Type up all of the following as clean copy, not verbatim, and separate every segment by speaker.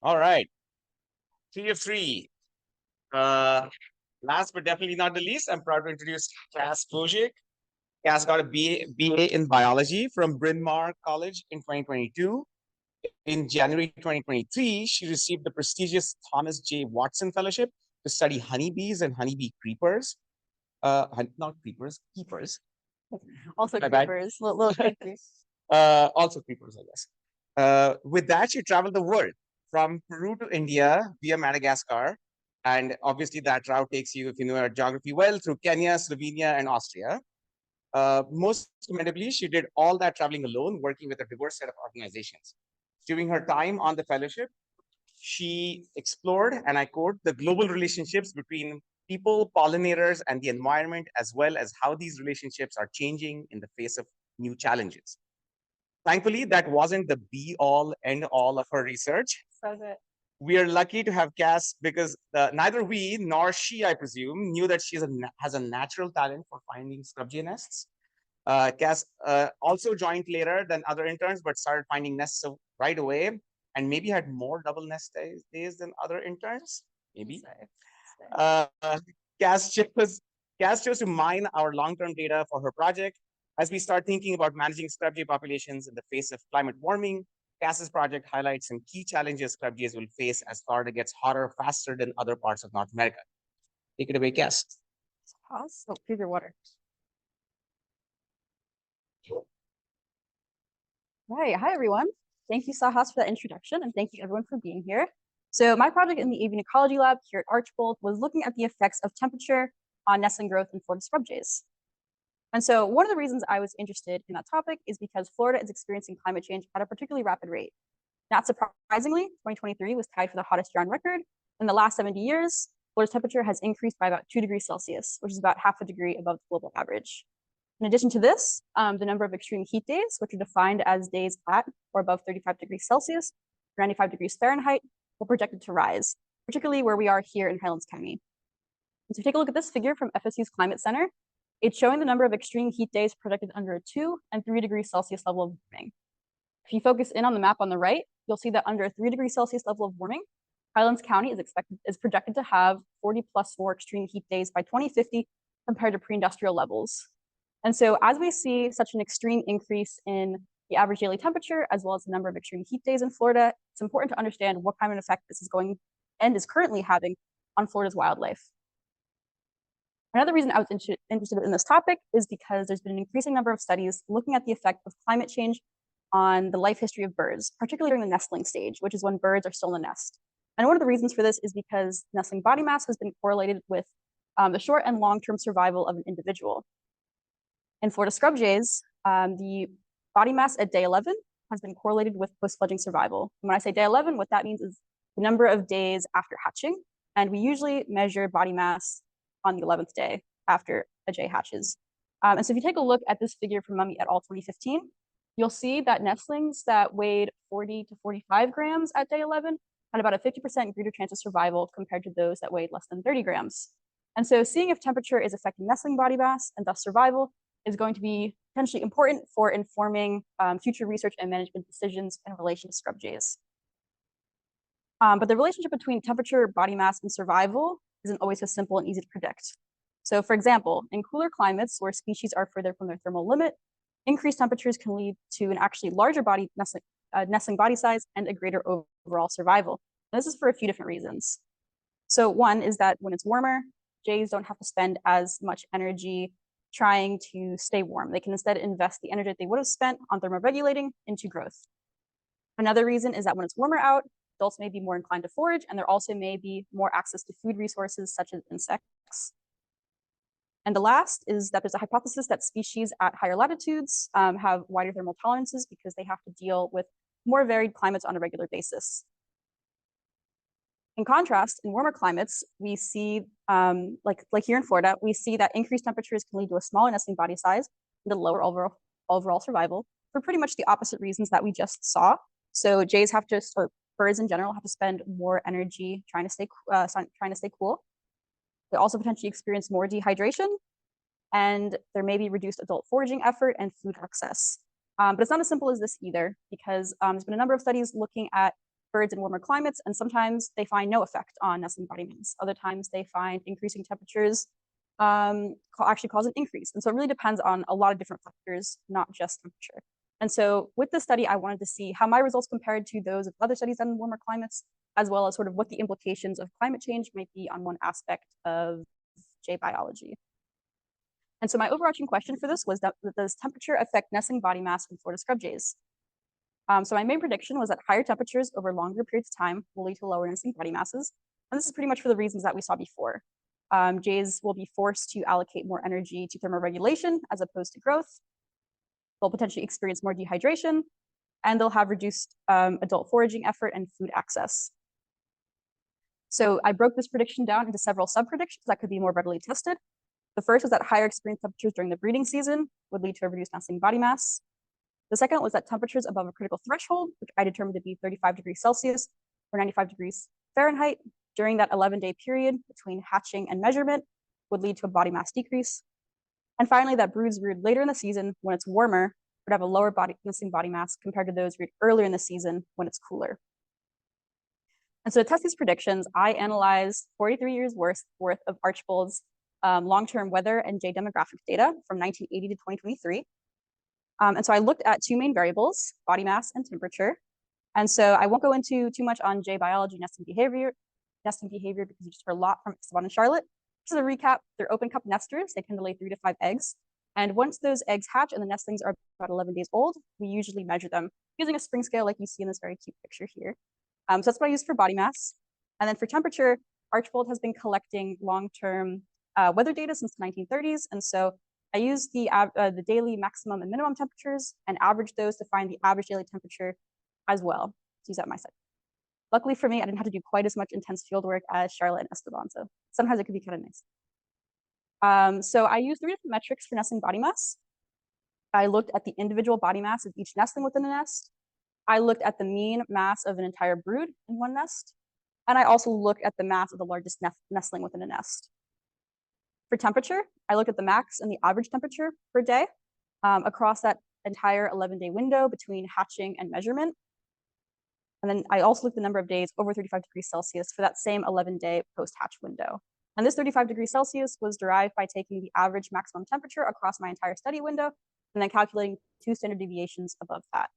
Speaker 1: All right. 3 of 3. Last but definitely not the least, I'm proud to introduce Kass Wojcik. Kass got a BA in biology from Bryn Mawr College in 2022. In January 2023, she received the prestigious Thomas J. Watson Fellowship to study honeybees and honeybee creepers. Not creepers, keepers.
Speaker 2: Also creepers, little creepers.
Speaker 1: Also creepers, I guess. With that, she traveled the world from Peru to India via Madagascar. And obviously that route takes you, if you know your geography well, through Kenya, Slovenia, and Austria. Most commendably, she did all that traveling alone, working with a diverse set of organizations. During her time on the fellowship, she explored, and I quote, the global relationships between people, pollinators, and the environment, as well as how these relationships are changing in the face of new challenges. Thankfully, that wasn't the be-all, end-all of her research.
Speaker 2: Says it.
Speaker 1: We are lucky to have Kass because neither we nor she, I presume, knew that she has a natural talent for finding scrub jay nests. Kass also joined later than other interns, but started finding nests right away, and maybe had more double nest days than other interns. Maybe. Kass chose to mine our long-term data for her project. As we start thinking about managing scrub jay populations in the face of climate warming, Kass's project highlights some key challenges scrub jays will face as Florida gets hotter faster than other parts of North America. Take it away, Kass.
Speaker 2: Pause. Oh, here's your water. Right. Hi, everyone. Thank you, Sahas, for that introduction, and thank you, everyone, for being here. So my project in the Avian Ecology Lab here at Archbold was looking at the effects of temperature on nestling growth in Florida scrub jays. And so one of the reasons I was interested in that topic is because Florida is experiencing climate change at a particularly rapid rate. Not surprisingly, 2023 was tied for the hottest year on record. In the last 70 years, Florida's temperature has increased by about 2 degrees Celsius, which is about half a degree above the global average. In addition to this, the number of extreme heat days, which are defined as days at or above 35 degrees Celsius, 95 degrees Fahrenheit, will projected to rise, particularly where we are here in Highlands County. And so take a look at this figure from FSU's Climate Center. It's showing the number of extreme heat days projected under a 2 and 3 degrees Celsius level of warming. If you focus in on the map on the right, you'll see that under a 3 degrees Celsius level of warming, Highlands County is projected to have 40 plus more extreme heat days by 2050 compared to pre-industrial levels. And so as we see such an extreme increase in the average daily temperature, as well as the number of extreme heat days in Florida, it's important to understand what kind of effect this is going and is currently having on Florida's wildlife. Another reason I was interested in this topic is because there's been an increasing number of studies looking at the effect of climate change on the life history of birds, particularly during the nestling stage, which is when birds are still in the nest. And one of the reasons for this is because nestling body mass has been correlated with the short and long-term survival of an individual. In Florida scrub jays, the body mass at day 11 has been correlated with post-fledging survival. And when I say day 11, what that means is the number of days after hatching. And we usually measure body mass on the 11th day after a jay hatches. And so if you take a look at this figure from Mummy et al. 2015, you'll see that nestlings that weighed 40 to 45 grams at day 11 had about a 50% greater chance of survival compared to those that weighed less than 30 grams. And so seeing if temperature is affecting nestling body mass and thus survival is going to be potentially important for informing future research and management decisions in relation to scrub jays. But the relationship between temperature, body mass, and survival isn't always so simple and easy to predict. So for example, in cooler climates where species are further from their thermal limit, increased temperatures can lead to an actually larger nestling body size and a greater overall survival. And this is for a few different reasons. So one is that when it's warmer, jays don't have to spend as much energy trying to stay warm. They can instead invest the energy that they would have spent on thermoregulating into growth. Another reason is that when it's warmer out, adults may be more inclined to forage, and there also may be more access to food resources such as insects. And the last is that there's a hypothesis that species at higher latitudes have wider thermal tolerances because they have to deal with more varied climates on a regular basis. In contrast, in warmer climates, we see, like here in Florida, we see that increased temperatures can lead to a smaller nesting body size and a lower overall survival for pretty much the opposite reasons that we just saw. So jays have to, or birds in general, have to spend more energy trying to stay cool. They also potentially experience more dehydration, and there may be reduced adult foraging effort and food access. But it's not as simple as this either, because there's been a number of studies looking at birds in warmer climates, and sometimes they find no effect on nestling body mass. Other times they find increasing temperatures actually cause an increase. And so it really depends on a lot of different factors, not just temperature. And so with this study, I wanted to see how my results compared to those of other studies done in warmer climates, as well as sort of what the implications of climate change might be on one aspect of jay biology. And so my overarching question for this was that does temperature affect nestling body mass in Florida scrub jays? So my main prediction was that higher temperatures over longer periods of time will lead to lower nestling body masses. And this is pretty much for the reasons that we saw before. Jays will be forced to allocate more energy to thermoregulation as opposed to growth. They'll potentially experience more dehydration, and they'll have reduced adult foraging effort and food access. So I broke this prediction down into several sub-predictions that could be more readily tested. The first was that higher experienced temperatures during the breeding season would lead to a reduced nestling body mass. The second was that temperatures above a critical threshold, which I determined to be 35 degrees Celsius or 95 degrees Fahrenheit, during that 11-day period between hatching and measurement would lead to a body mass decrease. And finally, that broods reared later in the season when it's warmer would have a lower nestling body mass compared to those reared earlier in the season when it's cooler. And so to test these predictions, I analyzed 43 years worth of Archbold's long-term weather and jay demographic data from 1980 to 2023. And so I looked at two main variables, body mass and temperature. And so I won't go into too much on jay biology, nesting behavior, because you just heard a lot from Esteban and Charlotte. Just as a recap, they're open cup nesters. They tend to lay 3 to 5 eggs. And once those eggs hatch and the nestlings are about 11 days old, we usually measure them using a spring scale like you see in this very cute picture here. So that's what I use for body mass. And then for temperature, Archbold has been collecting long-term weather data since the 1930s. And so I used the daily maximum and minimum temperatures and averaged those to find the average daily temperature as well. To use that on my side. Luckily for me, I didn't have to do quite as much intense field work as Charlotte and Esteban, so sometimes it could be kind of nice. So I used 3 different metrics for nestling body mass. I looked at the individual body mass of each nestling within a nest. I looked at the mean mass of an entire brood in one nest. And I also looked at the mass of the largest nestling within a nest. For temperature, I looked at the max and the average temperature per day across that entire 11-day window between hatching and measurement. And then I also looked at the number of days over 35 degrees Celsius for that same 11-day post-hatch window. And this 35 degrees Celsius was derived by taking the average maximum temperature across my entire study window and then calculating 2 standard deviations above that.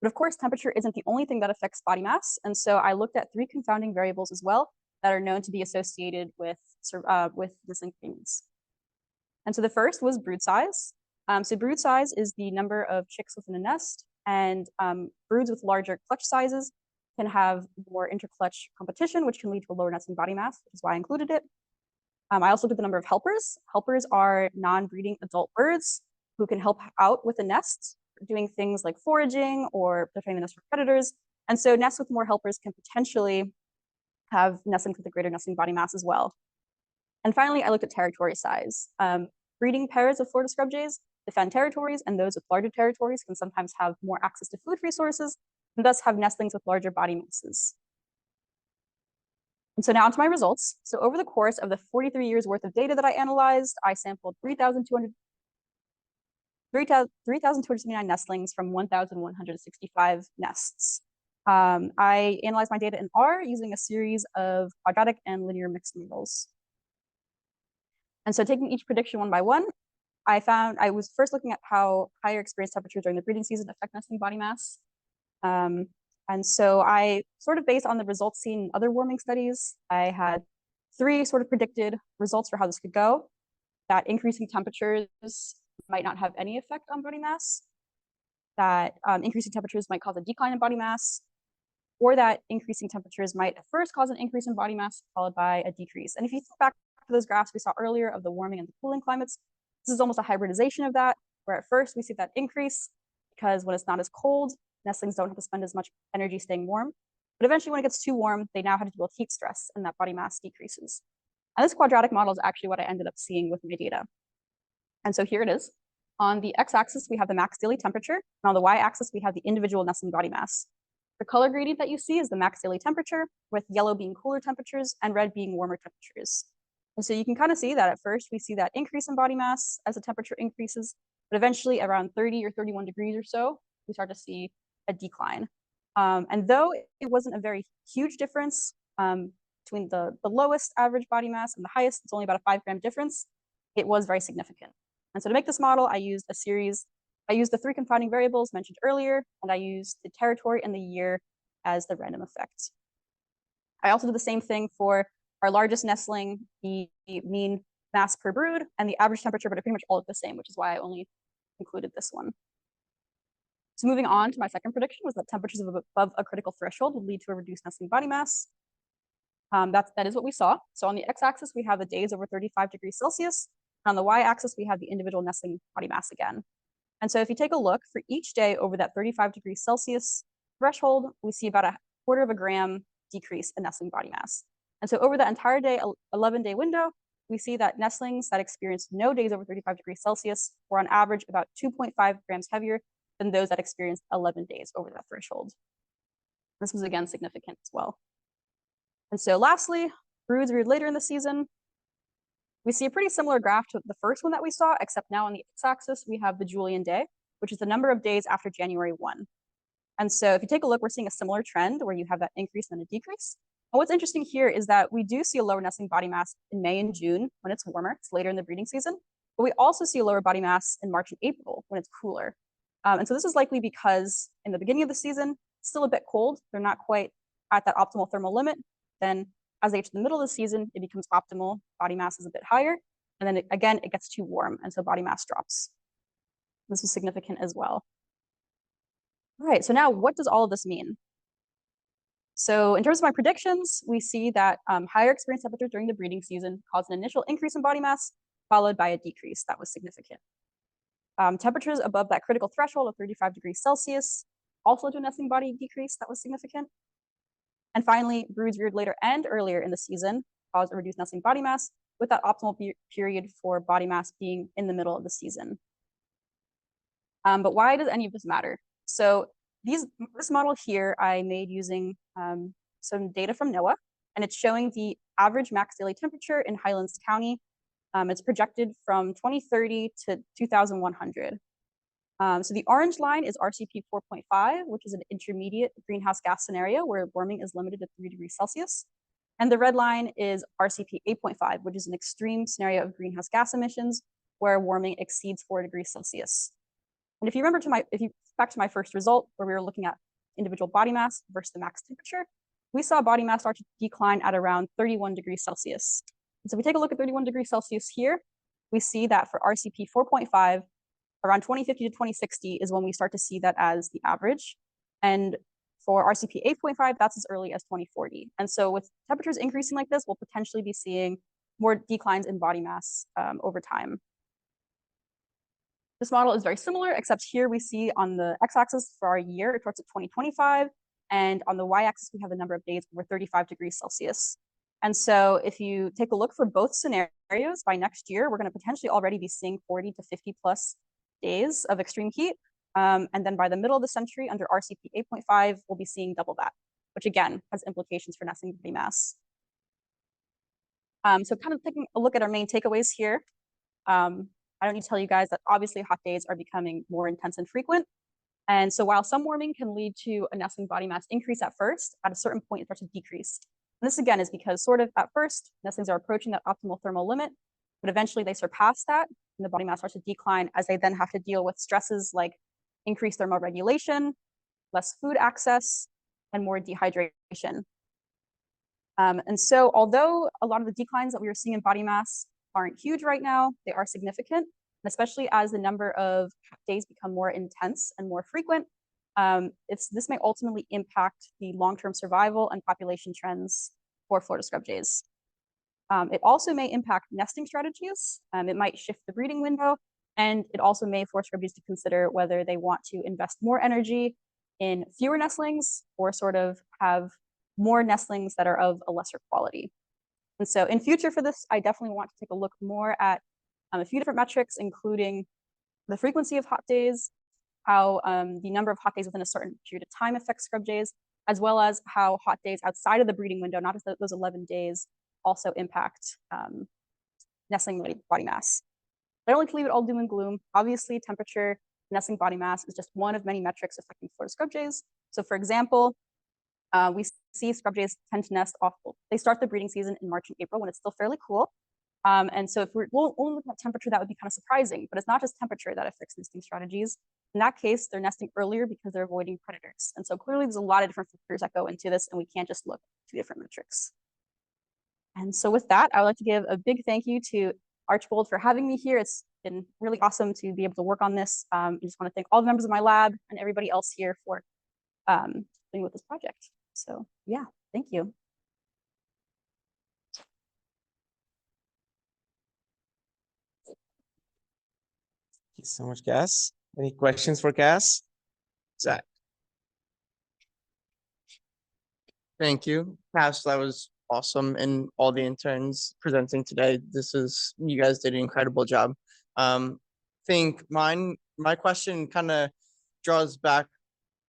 Speaker 2: But of course, temperature isn't the only thing that affects body mass. And so I looked at 3 confounding variables as well that are known to be associated with nestling queens. And so the first was brood size. So brood size is the number of chicks within a nest. And broods with larger clutch sizes can have more interclutch competition, which can lead to a lower nestling body mass, which is why I included it. I also did the number of helpers. Helpers are non-breeding adult birds who can help out with the nest, doing things like foraging or protecting the nest from predators. And so nests with more helpers can potentially have nestlings with a greater nestling body mass as well. And finally, I looked at territory size. Breeding pairs of Florida scrub jays defend territories, and those with larger territories can sometimes have more access to food resources and thus have nestlings with larger body masses. And so now onto my results. So over the course of the 43 years worth of data that I analyzed, I sampled 3,279 nestlings from 1,165 nests. I analyzed my data in R using a series of quadratic and linear mixed models. And so taking each prediction one by one, I was first looking at how higher experienced temperatures during the breeding season affect nestling body mass. And so I sort of based on the results seen in other warming studies, I had 3 sort of predicted results for how this could go. That increasing temperatures might not have any effect on body mass, that increasing temperatures might cause a decline in body mass, or that increasing temperatures might at first cause an increase in body mass followed by a decrease. And if you think back to those graphs we saw earlier of the warming and the cooling climates, this is almost a hybridization of that, where at first we see that increase because when it's not as cold, nestlings don't have to spend as much energy staying warm. But eventually when it gets too warm, they now have to deal with heat stress and that body mass decreases. And this quadratic model is actually what I ended up seeing with my data. And so here it is. On the x-axis, we have the max daily temperature. And on the y-axis, we have the individual nestling body mass. The color gradient that you see is the max daily temperature, with yellow being cooler temperatures and red being warmer temperatures. And so you can kind of see that at first we see that increase in body mass as the temperature increases, but eventually around 30 or 31 degrees or so, we start to see a decline. And though it wasn't a very huge difference between the lowest average body mass and the highest, it's only about a 5-gram difference, it was very significant. And so to make this model, I used the 3 confounding variables mentioned earlier, and I used the territory and the year as the random effect. I also did the same thing for our largest nestling, the mean mass per brood, and the average temperature, but it pretty much all look the same, which is why I only included this one. So moving on to my second prediction was that temperatures above a critical threshold would lead to a reduced nestling body mass. That is what we saw. So on the x-axis, we have the days over 35 degrees Celsius. And on the y-axis, we have the individual nestling body mass again. And so if you take a look, for each day over that 35 degrees Celsius threshold, we see about a 1/4 gram decrease in nestling body mass. And so over that entire day, 11-day window, we see that nestlings that experienced no days over 35 degrees Celsius were on average about 2.5 grams heavier than those that experienced 11 days over that threshold. This was again significant as well. And so lastly, broods reared later in the season. We see a pretty similar graph to the first one that we saw, except now on the x-axis, we have the Julian day, which is the number of days after January 1. And so if you take a look, we're seeing a similar trend where you have that increase and then a decrease. And what's interesting here is that we do see a lower nestling body mass in May and June when it's warmer, it's later in the breeding season, but we also see a lower body mass in March and April when it's cooler. And so this is likely because in the beginning of the season, it's still a bit cold. They're not quite at that optimal thermal limit. Then as they get to the middle of the season, it becomes optimal. Body mass is a bit higher. And then again, it gets too warm. And so body mass drops. This is significant as well. All right, so now what does all of this mean? So in terms of my predictions, we see that higher experience temperature during the breeding season caused an initial increase in body mass, followed by a decrease that was significant. Temperatures above that critical threshold of 35 degrees Celsius also led to a nestling body decrease that was significant. And finally, broods reared later and earlier in the season caused a reduced nestling body mass, with that optimal period for body mass being in the middle of the season. But why does any of this matter? So this model here I made using some data from NOAA, and it's showing the average max daily temperature in Highlands County. It's projected from 2030 to 2100. So the orange line is RCP 4.5, which is an intermediate greenhouse gas scenario where warming is limited to 3 degrees Celsius. And the red line is RCP 8.5, which is an extreme scenario of greenhouse gas emissions where warming exceeds 4 degrees Celsius. And if you remember back to my first result where we were looking at individual body mass versus the max temperature, we saw body mass start to decline at around 31 degrees Celsius. And so if we take a look at 31 degrees Celsius here, we see that for RCP 4.5, around 2050 to 2060 is when we start to see that as the average. And for RCP 8.5, that's as early as 2040. And so with temperatures increasing like this, we'll potentially be seeing more declines in body mass over time. This model is very similar, except here we see on the x-axis for our year, it starts at 2025. And on the y-axis, we have the number of days over 35 degrees Celsius. And so if you take a look for both scenarios, by next year, we're going to potentially already be seeing 40 to 50 plus days of extreme heat. And then by the middle of the century, under RCP 8.5, we'll be seeing double that, which again has implications for nestling body mass. So kind of taking a look at our main takeaways here. I don't need to tell you guys that obviously hot days are becoming more intense and frequent. And so while some warming can lead to a nestling body mass increase at first, at a certain point it starts to decrease. And this again is because sort of at first, nestlings are approaching that optimal thermal limit, but eventually they surpass that and the body mass starts to decline as they then have to deal with stresses like increased thermal regulation, less food access, and more dehydration. And so although a lot of the declines that we are seeing in body mass aren't huge right now, they are significant, and especially as the number of days become more intense and more frequent, this may ultimately impact the long-term survival and population trends for Florida scrub jays. It also may impact nesting strategies. It might shift the breeding window, and it also may force scrub jays to consider whether they want to invest more energy in fewer nestlings or sort of have more nestlings that are of a lesser quality. And so in future for this, I definitely want to take a look more at a few different metrics, including the frequency of hot days, how the number of hot days within a certain period of time affects scrub jays, as well as how hot days outside of the breeding window, not just those 11 days, also impact nestling body mass. I don't like to leave it all doom and gloom. Obviously, temperature, nestling body mass is just one of many metrics affecting Florida scrub jays. So for example, we see scrub jays tend to nest off. They start the breeding season in March and April when it's still fairly cool. And so if we're only looking at temperature, that would be kind of surprising, but it's not just temperature that affects nesting strategies. In that case, they're nesting earlier because they're avoiding predators. And so clearly there's a lot of different factors that go into this, and we can't just look at 2 different metrics. And so with that, I would like to give a big thank you to Archbold for having me here. It's been really awesome to be able to work on this. I just want to thank all the members of my lab and everybody else here for doing with this project. So yeah, thank you.
Speaker 1: Thank you so much, Kass. Any questions for Kass? Zach.
Speaker 3: Thank you, Kass. That was awesome, and all the interns presenting today. You guys did an incredible job. Think my question kind of draws back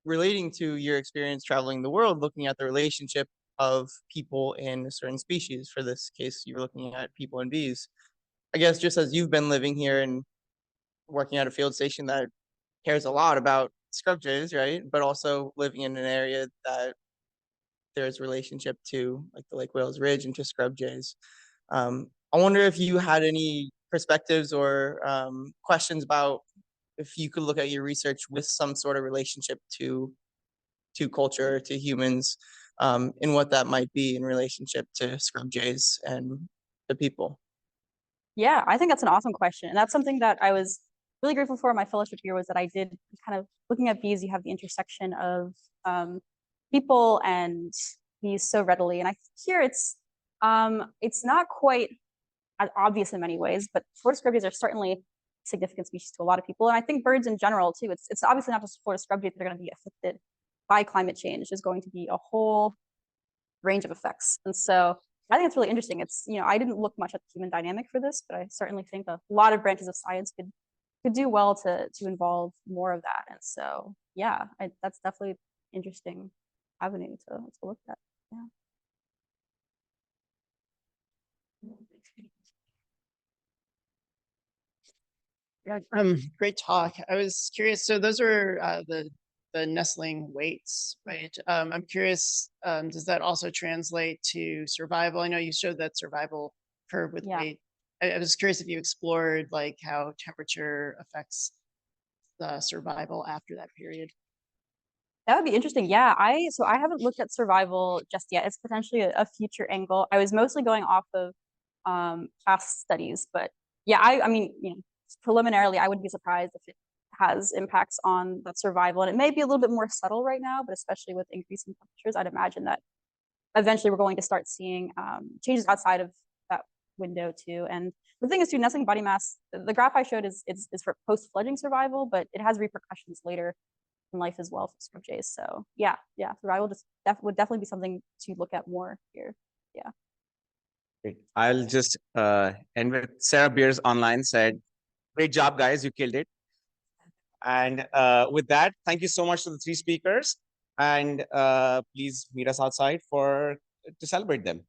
Speaker 3: relating to your experience traveling the world, looking at the relationship of people in a certain species. For this case, you're looking at people and bees. I guess just as you've been living here and working at a field station that cares a lot about scrub jays, right? But also living in an area that there's relationship to, like the Lake Wales Ridge and to scrub jays. I wonder if you had any perspectives or questions about if you could look at your research with some sort of relationship to culture, to humans, and what that might be in relationship to scrub jays and the people.
Speaker 2: Yeah, I think that's an awesome question. And that's something that I was really grateful for in my fellowship year, was that I did kind of, looking at bees, you have the intersection of people and bees so readily. And I hear it's not quite as obvious in many ways, but Florida scrub jays are certainly a significant species to a lot of people. And I think birds in general too. It's obviously not just Florida scrub jays that are going to be affected by climate change. There's going to be a whole range of effects. And so I think it's really interesting. It's, I didn't look much at the human dynamic for this, but I certainly think a lot of branches of science could do well to involve more of that. And so, yeah, that's definitely an interesting avenue to look at.
Speaker 4: Yeah, great talk. I was curious. So those are the nestling weights, right? I'm curious, does that also translate to survival? I know you showed that survival curve with weight. I was curious if you explored like how temperature affects the survival after that period.
Speaker 2: That would be interesting. Yeah, I haven't looked at survival just yet. It's potentially a future angle. I was mostly going off of past studies, but yeah, I mean, preliminarily, I wouldn't be surprised if it has impacts on that survival. And it may be a little bit more subtle right now, but especially with increasing temperatures, I'd imagine that eventually we're going to start seeing changes outside of that window too. And the thing is too, nestling body mass, the graph I showed is for post-fledging survival, but it has repercussions later in life as well for scrub jays. So yeah, survival would definitely be something to look at more here. Yeah.
Speaker 1: Great. I'll just end with Sarah Beers online said, "Great job, guys! You killed it." And with that, thank you so much to the 3 speakers, and please meet us outside to celebrate them.